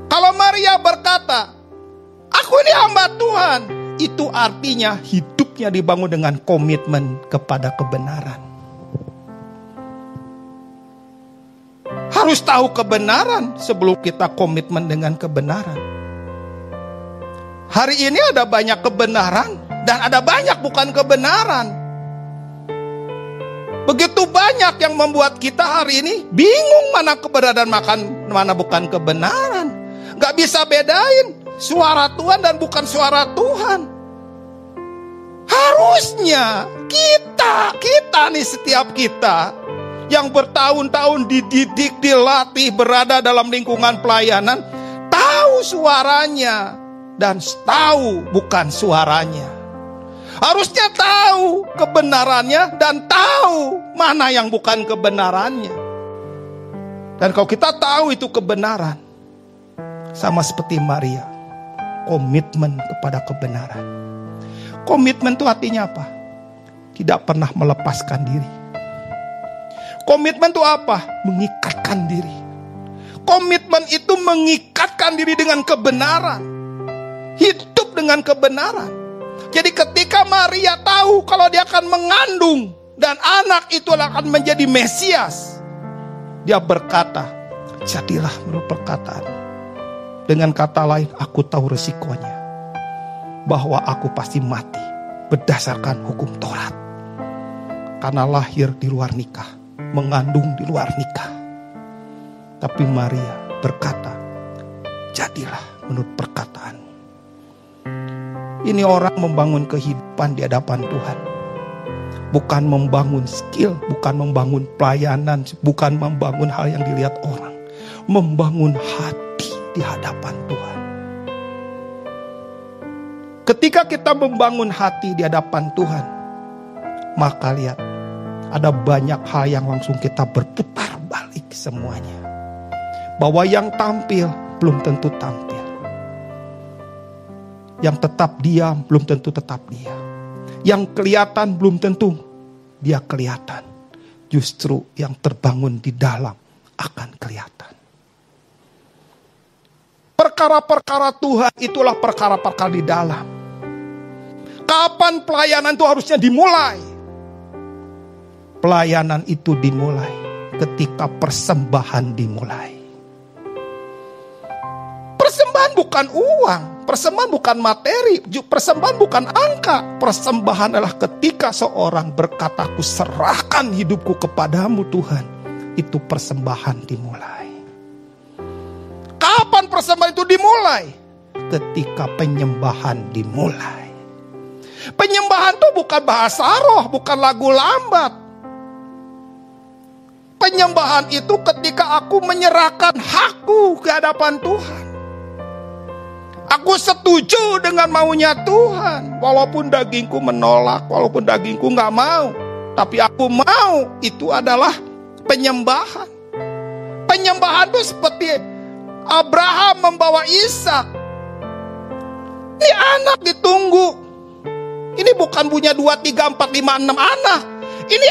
Kalau Maria berkata, aku ini hamba Tuhan, itu artinya hidupnya dibangun dengan komitmen kepada kebenaran. Harus tahu kebenaran sebelum kita komitmen dengan kebenaran. Hari ini ada banyak kebenaran dan ada banyak bukan kebenaran. Begitu banyak yang membuat kita hari ini bingung mana kebenaran mana bukan kebenaran. Gak bisa bedain suara Tuhan dan bukan suara Tuhan. Harusnya kita nih, setiap kita yang bertahun-tahun dididik, dilatih, berada dalam lingkungan pelayanan, tahu suaranya dan tahu bukan suaranya. Harusnya tahu kebenarannya dan tahu mana yang bukan kebenarannya. Dan kalau kita tahu itu kebenaran, sama seperti Maria, komitmen kepada kebenaran. Komitmen itu artinya apa? Tidak pernah melepaskan diri. Komitmen itu apa? Mengikatkan diri. Komitmen itu mengikatkan diri dengan kebenaran. Hidup dengan kebenaran. Jadi ketika Maria tahu kalau dia akan mengandung dan anak itu akan menjadi Mesias, dia berkata, jadilah menurut perkataan. Dengan kata lain, aku tahu resikonya, bahwa aku pasti mati berdasarkan hukum Taurat. Karena lahir di luar nikah, mengandung di luar nikah. Tapi Maria berkata, jadilah menurut perkataan. Ini orang membangun kehidupan di hadapan Tuhan. Bukan membangun skill, bukan membangun pelayanan, bukan membangun hal yang dilihat orang. Membangun hati di hadapan Tuhan. Ketika kita membangun hati di hadapan Tuhan, maka lihat, ada banyak hal yang langsung kita berputar balik semuanya. Bahwa yang tampil belum tentu tampil. Yang tetap diam belum tentu tetap diam. Yang kelihatan belum tentu dia kelihatan. Justru yang terbangun di dalam akan kelihatan. Perkara-perkara Tuhan itulah perkara-perkara di dalam. Kapan pelayanan itu harusnya dimulai? Pelayanan itu dimulai ketika persembahan dimulai. Persembahan bukan uang, persembahan bukan materi, persembahan bukan angka. Persembahan adalah ketika seorang berkata, aku serahkan hidupku kepadamu Tuhan. Itu persembahan dimulai. Kapan persembahan itu dimulai? Ketika penyembahan dimulai. Penyembahan itu bukan bahasa roh, bukan lagu lambat. Penyembahan itu ketika aku menyerahkan hakku ke hadapan Tuhan. Aku setuju dengan maunya Tuhan. Walaupun dagingku menolak, walaupun dagingku gak mau. Tapi aku mau, itu adalah penyembahan. Penyembahan itu seperti Abraham membawa Ishak. Ini anak ditunggu. Ini bukan punya 2, 3, 4, 5, 6 anak. Ini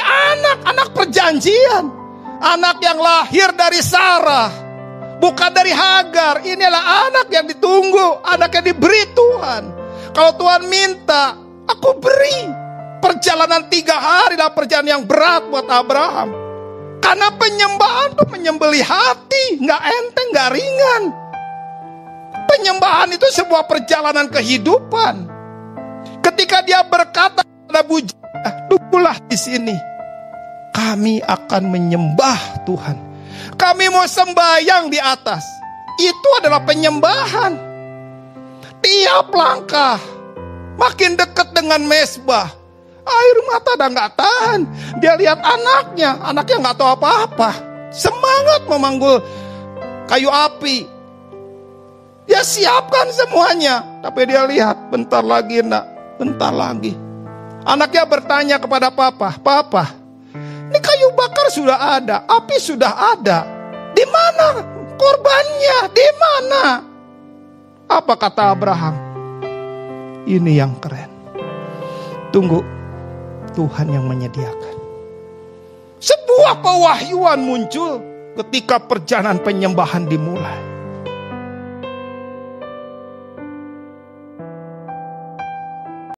anak perjanjian. Anak yang lahir dari Sarah, bukan dari Hagar. Ini adalah anak yang ditunggu, anak yang diberi Tuhan. Kalau Tuhan minta, aku beri. Perjalanan 3 hari adalah perjalanan yang berat buat Abraham. Karena penyembahan itu menyembelih hati, gak enteng, gak ringan. Penyembahan itu sebuah perjalanan kehidupan. Ketika dia berkata kepada bujangnya, tunggulah di sini. Kami akan menyembah Tuhan. Kami mau sembahyang di atas. Itu adalah penyembahan. Tiap langkah makin dekat dengan mezbah, air mata udah gak tahan. Dia lihat anaknya gak tahu apa-apa. Semangat memanggul kayu api. Dia siapkan semuanya. Tapi dia lihat, bentar lagi nak, bentar lagi. Anaknya bertanya kepada papa, papa, ini kayu bakar sudah ada, api sudah ada. Di mana korbannya? Di mana? Apa kata Abraham? Ini yang keren. Tunggu, Tuhan yang menyediakan. Sebuah pewahyuan muncul ketika perjalanan penyembahan dimulai.